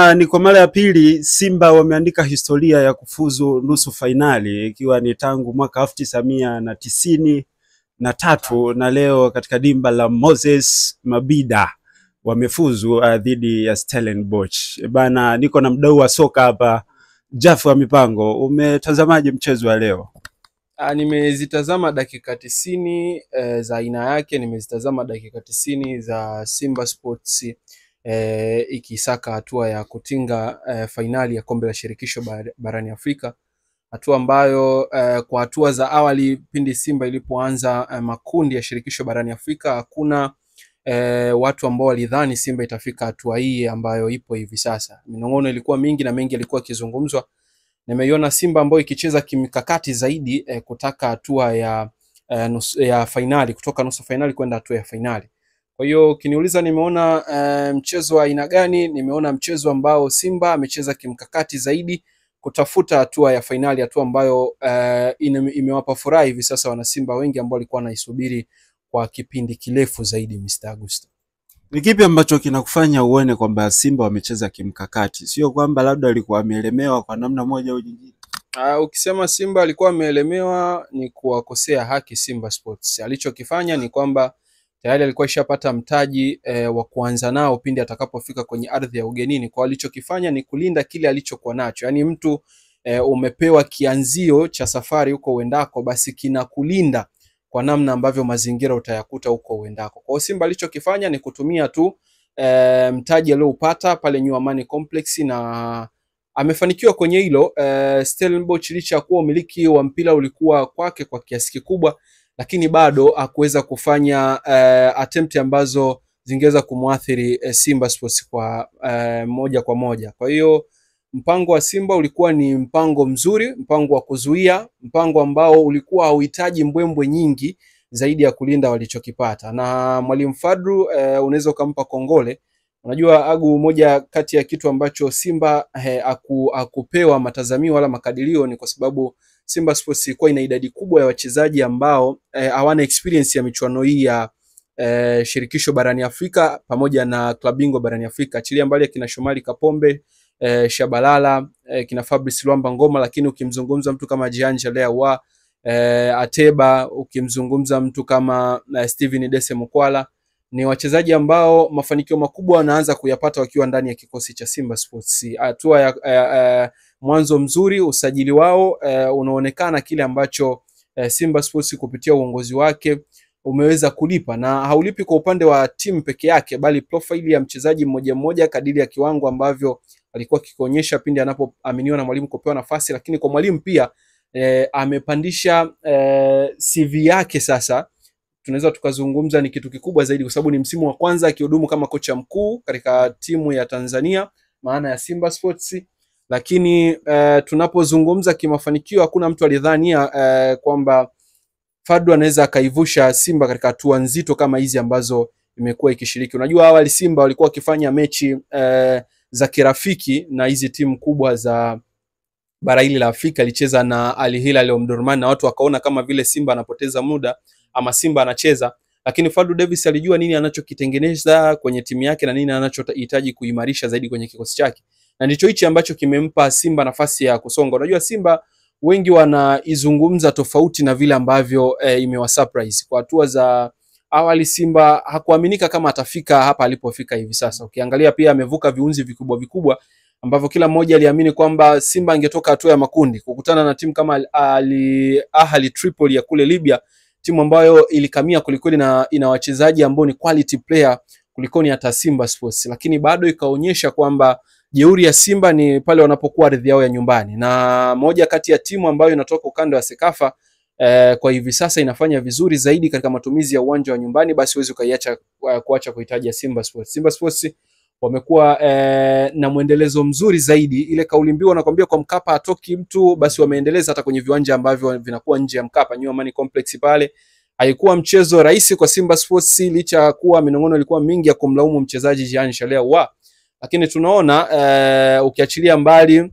Bana, ni kwa mara ya pili Simba wameandika historia ya kufuzu nusu fainali, ikiwa ni tangu mwaka 1993 na leo katika dimba la Moses Mabida wamefuzu dhidi ya Stellenbosch. Bana, niko na mdau wa soka hapa, Jaffa Mipango. Umetazamaje mchezo wa leo? Nimezitazama dakika 90 za aina yake, nimezitazama dakika 90 za Simba Sports ikisaka hatua ya kutinga fainali ya kombe la shirikisho barani Afrika. Hatua ambayo kwa hatua za awali pindi Simba ilipoanza makundi ya shirikisho barani Afrika, hakuna watu ambao walidhani Simba itafika hatua hii ambayo ipo hivi sasa. Minong'ono ilikuwa mingi na mengi yalikuwa kizungumzwa. Nimeiona Simba ambayo ikicheza kimkakati zaidi kutaka hatua ya fainali, kutoka nusu fainali kwenda hatua ya fainali. Kwa hiyo ukiniuliza nimeona mchezo wa aina gani, nimeona mchezo ambao Simba amecheza kimkakati zaidi kutafuta hatua ya fainali, hatua ambayo imewapa furaha hivi sasa wana Simba wengi ambao walikuwa wanaisubiri kwa kipindi kirefu zaidi. Mr. Augusto, ni kipi ambacho kinakufanya uone kwamba Simba wamecheza kimkakati, sio kwamba labda walikuwa wameelemewa kwa namna moja au nyingine? Ukisema Simba alikuwa ameelemewa ni kuwakosea haki Simba Sports. Alichokifanya ni kwamba tayari alikuwa ishapata mtaji wa kuanza nao pindi atakapofika kwenye ardhi ya ugenini. Kwa alichokifanya ni kulinda kile alichokuwa nacho. Yaani mtu umepewa kianzio cha safari huko uendako, basi kinakulinda kwa namna ambavyo mazingira utayakuta huko uendako. Kwa Simba alichokifanya ni kutumia tu mtaji alioupata pale New Amani Complex, na amefanikiwa kwenye hilo. Stellenbosch licha ya kuwa umiliki wa mpira ulikuwa kwake kwa kiasi kikubwa, lakini bado hakuweza kufanya attempt ambazo zingeweza kumuathiri Simba Sports kwa moja kwa moja. Kwa hiyo mpango wa Simba ulikuwa ni mpango mzuri, mpango wa kuzuia, mpango ambao ulikuwa hauhitaji mbwembwe nyingi zaidi ya kulinda walichokipata. Na Mwalimu Fadlu unaweza kumpa kongole. Unajua Agu, moja kati ya kitu ambacho Simba hakupewa matazamio wala makadirio ni kwa sababu Simba Sports ilikuwa ina idadi kubwa ya wachezaji ambao hawana experience ya michuano hii ya shirikisho barani Afrika pamoja na klabu bingwa barani Afrika. Achilia mbali kina Shomari Kapombe, Shabalala, kina Fabrice Luamba Ngoma, lakini ukimzungumza mtu kama Jean Lewa, Ateba, ukimzungumza mtu kama Steven Dese Mukwala, ni wachezaji ambao mafanikio makubwa wanaanza kuyapata wakiwa ndani ya kikosi cha Simba Sports. Hatua ya mwanzo mzuri, usajili wao unaonekana kile ambacho Simba Sports kupitia uongozi wake umeweza kulipa, na haulipi kwa upande wa timu peke yake, bali profile ya mchezaji mmoja mmoja kadiri ya kiwango ambavyo alikuwa kikionyesha pindi anapoaminiwa na mwalimu kupewa nafasi. Lakini kwa mwalimu pia amepandisha CV yake. Sasa tunaweza tukazungumza ni kitu kikubwa zaidi, kwa sababu ni msimu wa kwanza akihudumu kama kocha mkuu katika timu ya Tanzania, maana ya Simba Sports. Lakini tunapozungumza kimafanikio, hakuna mtu alidhania kwamba Fadlu anaweza akaivusha Simba katika hatua nzito kama hizi ambazo imekuwa ikishiriki. Unajua awali Simba walikuwa wakifanya mechi za kirafiki na hizi timu kubwa za bara hili la Afrika. Alicheza na Al Hilal Omdurman na watu wakaona kama vile Simba anapoteza muda ama Simba anacheza, lakini Fadlu Davis alijua nini anachokitengeneza kwenye timu yake na nini anachohitaji kuimarisha zaidi kwenye kikosi chake, na ndicho hichi ambacho kimempa Simba nafasi ya kusonga. Unajua Simba wengi wanaizungumza tofauti na vile ambavyo imewa surprise. Kwa hatua za awali Simba hakuaminika kama atafika hapa alipofika hivi sasa. Ukiangalia pia amevuka viunzi vikubwa ambavyo kila mmoja aliamini kwamba Simba angetoka hatua ya makundi kukutana na timu kama Al Ahly Tripoli ya kule Libya, timu ambayo ilikamia kulikweli na ina wachezaji ambao ni quality player kulikoni hata Simba Sports, lakini bado ikaonyesha kwamba jeuri ya Simba ni pale wanapokuwa ardhi yao ya nyumbani. Na moja kati ya timu ambayo inatoka ukanda wa Sekafa kwa hivi sasa inafanya vizuri zaidi katika matumizi ya uwanja wa nyumbani, basi huwezi kuacha kuhitaji Simba Sports. Simba Sports wamekuwa na muendelezo mzuri zaidi. Ile kauli mbiu wanakuambia kwa Mkapa hatoki mtu, basi wameendeleza hata kwenye viwanja ambavyo vinakuwa nje ya Mkapa. New Amani Complex pale haikuwa mchezo rahisi kwa Simba Sports, licha kuwa minong'ono ilikuwa mingi ya kumlaumu mchezaji Jean Lewa, lakini tunaona ukiachilia mbali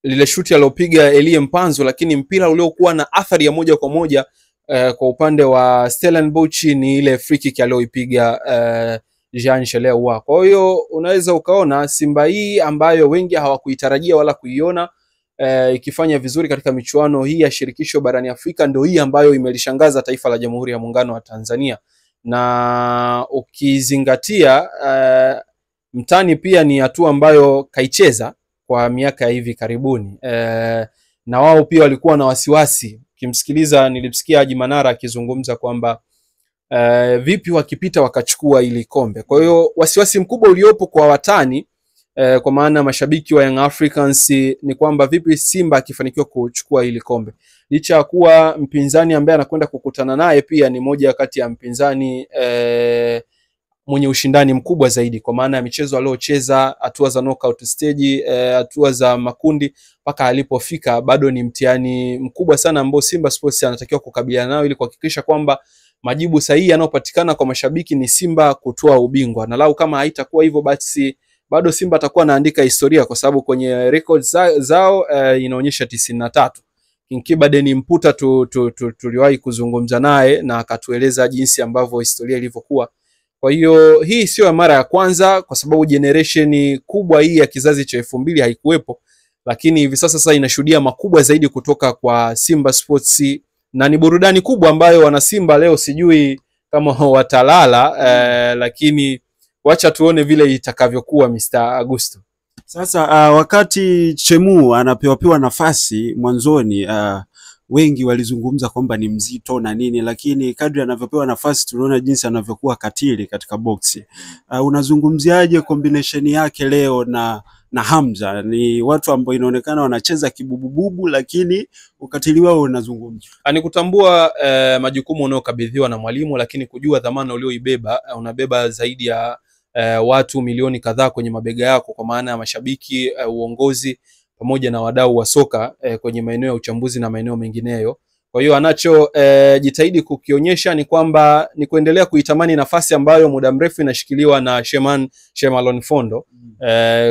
lile shuti aliyopiga Elie Mpanzu, lakini mpira uliokuwa na athari ya moja kwa moja kwa upande wa Stellenbosch ni ile free kick aliyoipiga Jean Shelewa. Kwa hiyo unaweza ukaona Simba hii ambayo wengi hawakuitarajia wala kuiona ikifanya vizuri katika michuano hii ya shirikisho barani Afrika, ndio hii ambayo imelishangaza taifa la Jamhuri ya Muungano wa Tanzania. Na ukizingatia mtani pia ni hatua ambayo kaicheza kwa miaka hivi karibuni, na wao pia walikuwa na wasiwasi. Kimsikiliza, nilimsikia Haji Manara akizungumza kwamba vipi wakipita wakachukua ili kombe. Kwa hiyo wasiwasi mkubwa uliopo kwa watani kwa maana mashabiki wa Young Africans ni kwamba vipi Simba akifanikiwa kuchukua ili kombe, licha ya kuwa mpinzani ambaye anakwenda kukutana naye pia ni moja kati ya mpinzani mwenye ushindani mkubwa zaidi, kwa maana ya michezo aliocheza, hatua za knockout stage, hatua za makundi mpaka alipofika, bado ni mtihani mkubwa sana ambao Simba Sports anatakiwa kukabiliana nao ili kuhakikisha kwamba majibu sahihi yanayopatikana kwa mashabiki ni Simba kutoa ubingwa. Na lau kama haitakuwa hivyo, basi bado Simba atakuwa anaandika historia, kwa sababu kwenye records zao inaonyesha 93. Kinkibade ni Mputa tuliwahi kuzungumza naye na akatueleza jinsi ambavyo historia ilivyokuwa. Kwa hiyo hii sio mara ya kwanza, kwa sababu generation kubwa hii ya kizazi cha 2000 haikuwepo, lakini hivi sasa inashuhudia makubwa zaidi kutoka kwa Simba Sports, na ni burudani kubwa ambayo wana Simba leo sijui kama watalala, lakini wacha tuone vile itakavyokuwa Mr. Augusto. Sasa wakati Chemu anapewa nafasi mwanzoni, wengi walizungumza kwamba ni mzito na nini, lakini kadri anavyopewa nafasi tunaona jinsi anavyokuwa katili katika boxi. Unazungumziaje combination yake leo na Hamza? Ni watu ambao inaonekana wanacheza kibubububu, lakini ukatili wao unazungumzwa. Ni kutambua majukumu unayokabidhiwa na mwalimu, lakini kujua dhamana ulioibeba. Unabeba zaidi ya watu milioni kadhaa kwenye mabega yako, kwa maana ya mashabiki, uongozi pamoja na wadau wa soka kwenye maeneo ya uchambuzi na maeneo mengineyo. Kwa hiyo anacho jitahidi kukionyesha ni kwamba ni kuendelea kuitamani nafasi ambayo muda mrefu inashikiliwa na Shemalon Fondo.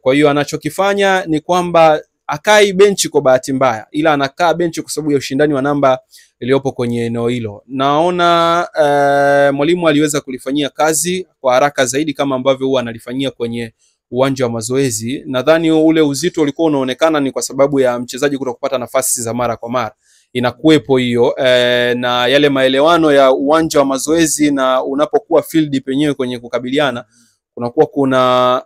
Kwa hiyo anachokifanya ni kwamba akai benchi kwa bahati mbaya, ila anakaa benchi kwa sababu ya ushindani wa namba iliyopo kwenye eneo hilo. Naona mwalimu aliweza kulifanyia kazi kwa haraka zaidi kama ambavyo huwa analifanyia kwenye uwanja wa mazoezi. Nadhani ule uzito ulikuwa unaonekana ni kwa sababu ya mchezaji kutokupata nafasi za mara kwa mara. Inakuwepo hiyo na yale maelewano ya uwanja wa mazoezi na unapokuwa field penyewe kwenye kukabiliana, kunakuwa kuna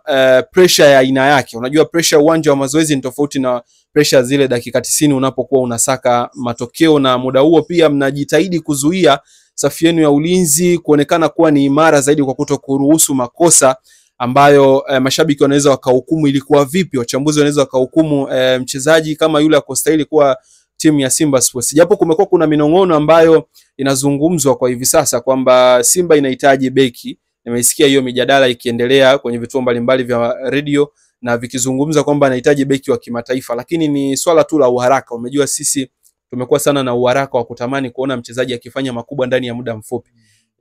pressure ya aina yake. Unajua pressure uwanja wa mazoezi ni tofauti na pressure zile dakika 90 unapokuwa unasaka matokeo, na muda huo pia mnajitahidi kuzuia safu yenu ya ulinzi kuonekana kuwa ni imara zaidi kwa kutokuruhusu makosa ambayo mashabiki wanaweza wakahukumu ilikuwa vipi, wachambuzi wanaweza wakahukumu mchezaji kama yule akostahili kuwa timu ya Simba Sports. Japo kumekuwa kuna minong'ono ambayo inazungumzwa kwa hivi sasa kwamba Simba inahitaji beki. Nimeisikia hiyo mijadala ikiendelea kwenye vituo mbalimbali vya radio na vikizungumza kwamba anahitaji beki wa kimataifa, lakini ni swala tu la uharaka. Umejua sisi tumekuwa sana na uharaka wa kutamani kuona mchezaji akifanya makubwa ndani ya muda mfupi.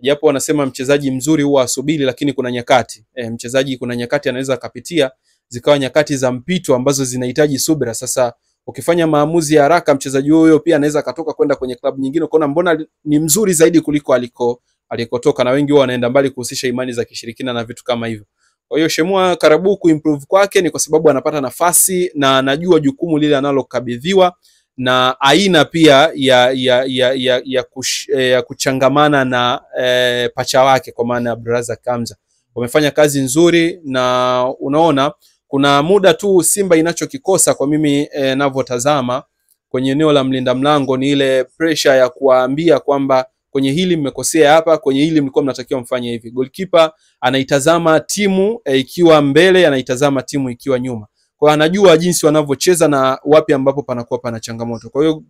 Japo wanasema mchezaji mzuri huwa asubiri, lakini kuna nyakati mchezaji, kuna nyakati anaweza akapitia zikawa nyakati za mpito ambazo zinahitaji subira. Sasa ukifanya maamuzi ya haraka, mchezaji huyo pia anaweza katoka kwenda kwenye klabu nyingine ukaona mbona ni mzuri zaidi kuliko alikotoka, na wengi wao wanaenda mbali kuhusisha imani za kishirikina na vitu kama hivyo. Kwa hiyo Shemua Karabu kuimprove kwake ni kwa sababu anapata nafasi na anajua jukumu lile analokabidhiwa, na aina pia ya kuchangamana na pacha wake kwa maana ya Brother Kamza. Wamefanya kazi nzuri, na unaona kuna muda tu Simba inachokikosa kwa mimi ninavyotazama kwenye eneo la mlinda mlango ni ile pressure ya kuwaambia kwamba kwenye hili mmekosea hapa, kwenye hili mlikuwa mnatakiwa mfanye hivi. Goalkeeper anaitazama timu ikiwa mbele, anaitazama timu ikiwa nyuma. Kwa anajua jinsi wanavyocheza na wapi ambapo panakuwa pana changamoto. Kwa hiyo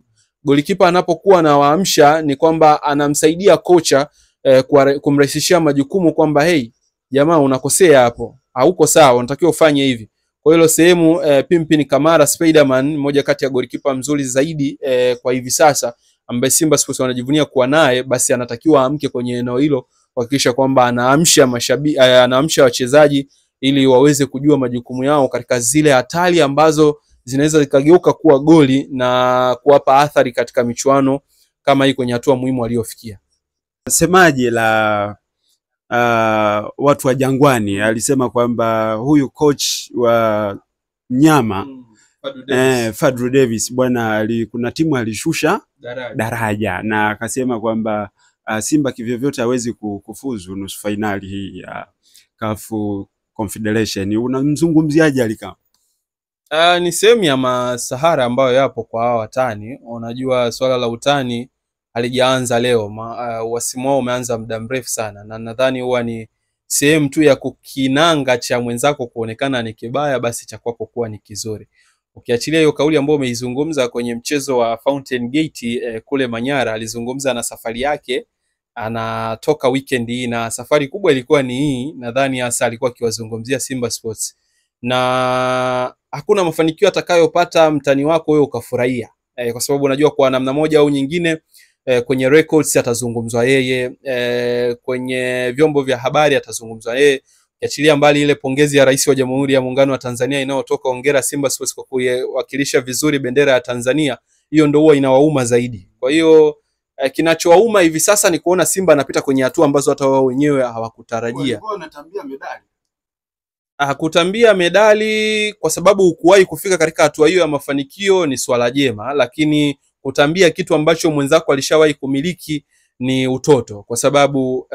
goalkeeper anapokuwa na waamsha ni kwamba anamsaidia kocha kumrahisishia majukumu kwamba hey jamaa unakosea hapo, hauko sawa, unatakiwa ufanye hivi. Kwa hiyo sehemu Pimpin Kamara Spiderman, mmoja kati ya goalkeeper mzuri zaidi kwa hivi sasa ambaye Simba Sports wanajivunia kuwa naye, basi anatakiwa amke kwenye eneo hilo kuhakikisha kwamba anaamsha wachezaji ili waweze kujua majukumu yao katika zile hatari ambazo zinaweza zikageuka kuwa goli na kuwapa athari katika michuano kama hii kwenye hatua muhimu aliyofikia. Semaje la watu wa Jangwani. Alisema kwamba huyu coach wa Nyama Fadlu Davis bwana, kuna timu alishusha daraja na akasema kwamba Simba kivyovyote hawezi kufuzu nusu finali hii ya CAF Confederation. Unamzungumziaje Alikama? Ni sehemu ya masahara ambayo yapo kwa hawa watani. Unajua swala la utani halijaanza leo, wasimu wao umeanza muda mrefu sana, na nadhani huwa ni sehemu tu ya kukinanga cha mwenzako kuonekana ni kibaya, basi cha kwako kuwa ni kizuri. Ukiachilia hiyo kauli ambayo umeizungumza kwenye mchezo wa Fountain Gate kule Manyara, alizungumza na safari yake anatoka weekend hii, na safari kubwa ilikuwa ni hii. Nadhani hasa alikuwa akiwazungumzia Simba Sports, na hakuna mafanikio atakayopata mtani wako wewe ukafurahia, kwa sababu unajua kwa namna moja au nyingine kwenye records atazungumzwa yeye, kwenye vyombo vya habari atazungumzwa yeye. Kiachilia mbali ile pongezi ya Rais wa Jamhuri ya Muungano wa Tanzania inayotoka hongera Simba Sports kwa kuwakilisha vizuri bendera ya Tanzania, hiyo ndio huwa inawauma zaidi. Kwa hiyo kinachowauma hivi sasa ni kuona Simba anapita kwenye hatua ambazo hata wao wenyewe hawakutarajia. Walikuwa wanatambia medali. Kutambia medali kwa sababu ukuwahi kufika katika hatua hiyo ya mafanikio ni swala jema, lakini kutambia kitu ambacho mwenzako alishawahi kumiliki ni utoto, kwa sababu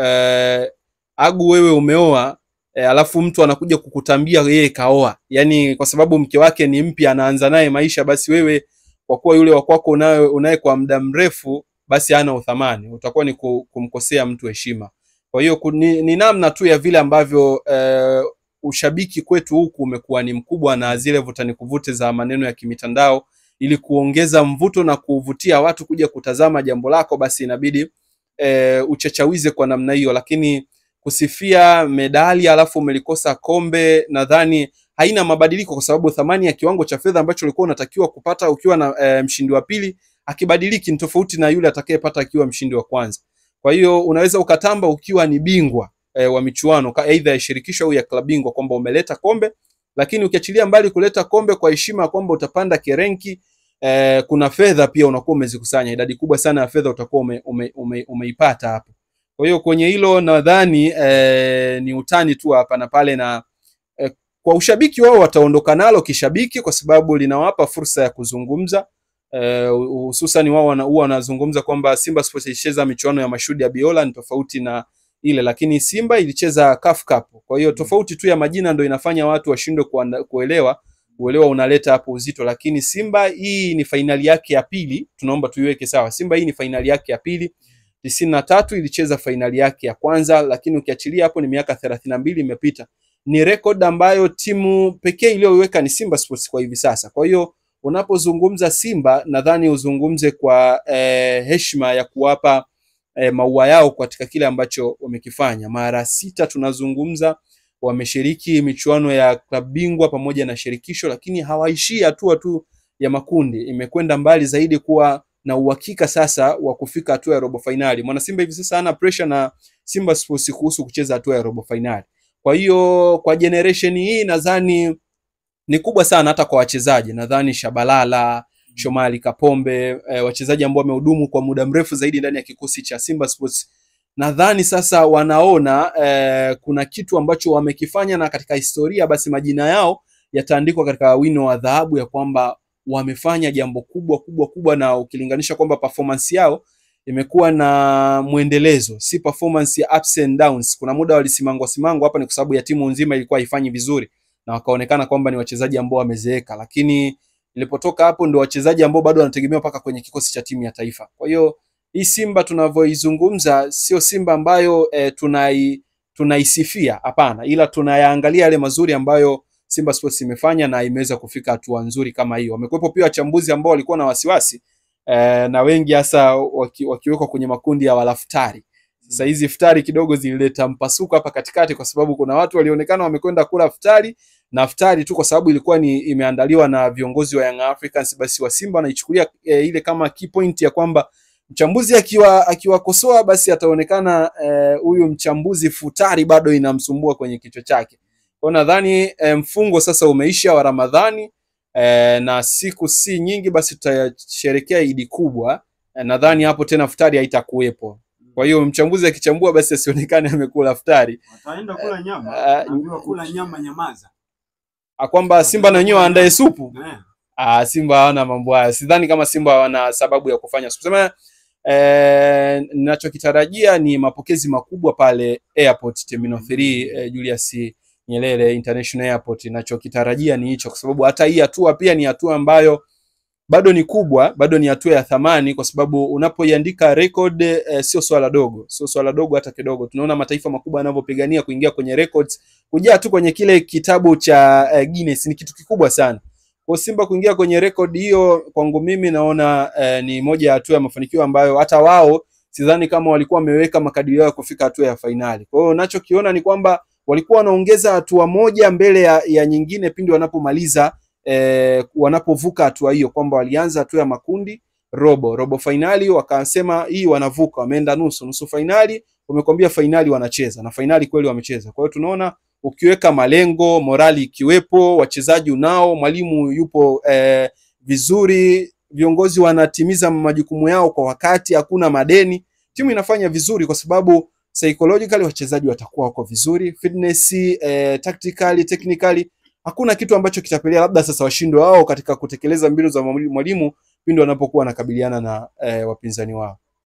Agu wewe umeoa, alafu mtu anakuja kukutambia yeye kaoa. Yani kwa sababu mke wake ni mpya anaanza naye maisha, basi wewe kwa kuwa yule wa kwako unaye kwa muda mrefu, basi hana uthamani, utakuwa ni kumkosea mtu heshima. Kwa hiyo ni namna tu ya vile ambavyo ushabiki kwetu huku umekuwa ni mkubwa, na zile vutani kuvute za maneno ya kimitandao ili kuongeza mvuto na kuvutia watu kuja kutazama jambo lako, basi inabidi uchachawize kwa namna hiyo. Lakini kusifia medali alafu umelikosa kombe, nadhani haina mabadiliko, kwa sababu thamani ya kiwango cha fedha ambacho ulikuwa unatakiwa kupata ukiwa na mshindi wa pili akibadiliki, ni tofauti na yule atakayepata akiwa mshindi wa kwanza. Kwa hiyo unaweza ukatamba ukiwa ni bingwa wa michuano aidha ya shirikisho au ya klabu bingwa kwamba umeleta kombe, lakini ukiachilia mbali kuleta kombe kwa heshima kwamba utapanda kirenki, kuna fedha pia unakuwa umezikusanya, idadi kubwa sana ya fedha utakuwa umeipata hapo. Kwa hiyo kwenye hilo nadhani ni utani tu hapa na pale, na kwa ushabiki wao wataondoka nalo kishabiki, kwa sababu linawapa fursa ya kuzungumza, hususan wao wanazungumza kwamba Simba Sports ilicheza michuano ya Mashudi ya Biola ni tofauti na ile, lakini Simba ilicheza CAF Cup. Kwa hiyo tofauti tu ya majina ndio inafanya watu washindwe kuelewa unaleta hapo uzito, lakini Simba hii ni fainali yake ya pili, tunaomba tuiweke sawa. Simba hii ni fainali yake ya pili, 93 ilicheza fainali yake ya kwanza, lakini ukiachilia hapo ni miaka 32 imepita. Ni record ambayo timu pekee iliyoweka ni Simba Sports kwa hivi sasa. Kwa hiyo unapozungumza Simba nadhani uzungumze kwa heshima ya kuwapa maua yao katika kile ambacho wamekifanya. Mara 6 tunazungumza wameshiriki michuano ya klabu bingwa pamoja na shirikisho, lakini hawaishii hatua tu ya makundi, imekwenda mbali zaidi kuwa na uhakika sasa wa kufika hatua ya robo finali. Mwana Simba hivi sasa ana pressure na Simba Sports kuhusu kucheza hatua ya robo finali. Kwa hiyo kwa generation hii nadhani ni kubwa sana, hata kwa wachezaji nadhani Shabalala, Shomari Kapombe, wachezaji ambao wamehudumu kwa muda mrefu zaidi ndani ya kikosi cha Simba Sports, nadhani sasa wanaona kuna kitu ambacho wamekifanya, na katika historia basi majina yao yataandikwa katika wino wa dhahabu ya kwamba wamefanya jambo kubwa, na ukilinganisha kwamba performance yao imekuwa na muendelezo, si performance ya ups and downs. Kuna muda walisimangwa hapa ni kwa sababu ya timu nzima ilikuwa haifanyi vizuri na wakaonekana kwamba ni wachezaji ambao wamezeeka, lakini ilipotoka hapo ndio wachezaji ambao bado wanategemewa paka kwenye kikosi cha timu ya taifa. Kwa hiyo hii Simba tunavyoizungumza sio Simba ambayo tunaisifia, hapana, ila tunayaangalia yale mazuri ambayo Simba Sports imefanya na imeweza kufika hatua nzuri kama hiyo. Wamekuwepo pia wachambuzi ambao walikuwa na wasiwasi na wengi hasa wakiwekwa kwenye makundi ya walaftari. Sasa hizi iftari kidogo zilileta mpasuko hapa katikati, kwa sababu kuna watu walionekana wamekwenda kula iftari, na iftari tu kwa sababu ilikuwa ni imeandaliwa na viongozi wa Young Africans, basi wa Simba wanaichukulia ile kama key point ya kwamba mchambuzi akiwakosoa basi ataonekana huyu mchambuzi futari bado inamsumbua kwenye kichwa chake. Kwa nadhani mfungo sasa umeisha wa Ramadhani, na siku si nyingi basi tutasherehekea Idi kubwa. Nadhani hapo tena futari haitakuwepo. Kwa hiyo mchambuzi akichambua basi asionekane amekula futari. Wataenda kula nyama, ambiwa kula nyama nyamaza. Kwamba Simba na wenyewe waandae supu. Simba hawana mambo haya. Sidhani kama Simba wana sababu ya kufanya supu. Sema ninachokitarajia ni mapokezi makubwa pale Airport Terminal 3 Julius Nyerere International Airport. Ninachokitarajia ni hicho, kwa sababu hata hii hatua pia ni hatua ambayo bado ni kubwa, bado ni hatua ya thamani, kwa sababu unapoiandika record sio swala dogo, sio swala dogo hata kidogo. Tunaona mataifa makubwa yanavyopigania kuingia kwenye records, kujaa tu kwenye kile kitabu cha Guinness ni kitu kikubwa sana. Kwa Simba kuingia kwenye record hiyo, kwangu mimi naona ni moja ya hatua ya mafanikio ambayo hata wao sidhani kama walikuwa wameweka makadirio yao kufika hatua ya finali. Kwa hiyo ninachokiona ni kwamba walikuwa wanaongeza hatua moja mbele ya nyingine pindi wanapomaliza wanapovuka hatua hiyo, kwamba walianza hatua ya makundi, robo finali, wakasema hii wanavuka, wameenda nusu finali, wamekwambia finali wanacheza, na finali kweli wamecheza. Kwa hiyo tunaona ukiweka malengo, morali ikiwepo, wachezaji unao, mwalimu yupo vizuri, viongozi wanatimiza majukumu yao kwa wakati, hakuna madeni, timu inafanya vizuri, kwa sababu psychologically wachezaji watakuwa wako vizuri, fitness, tactically, technically hakuna kitu ambacho kitapelea labda sasa washindwe wao katika kutekeleza mbinu za mwalimu pindi wanapokuwa wanakabiliana na wapinzani wao.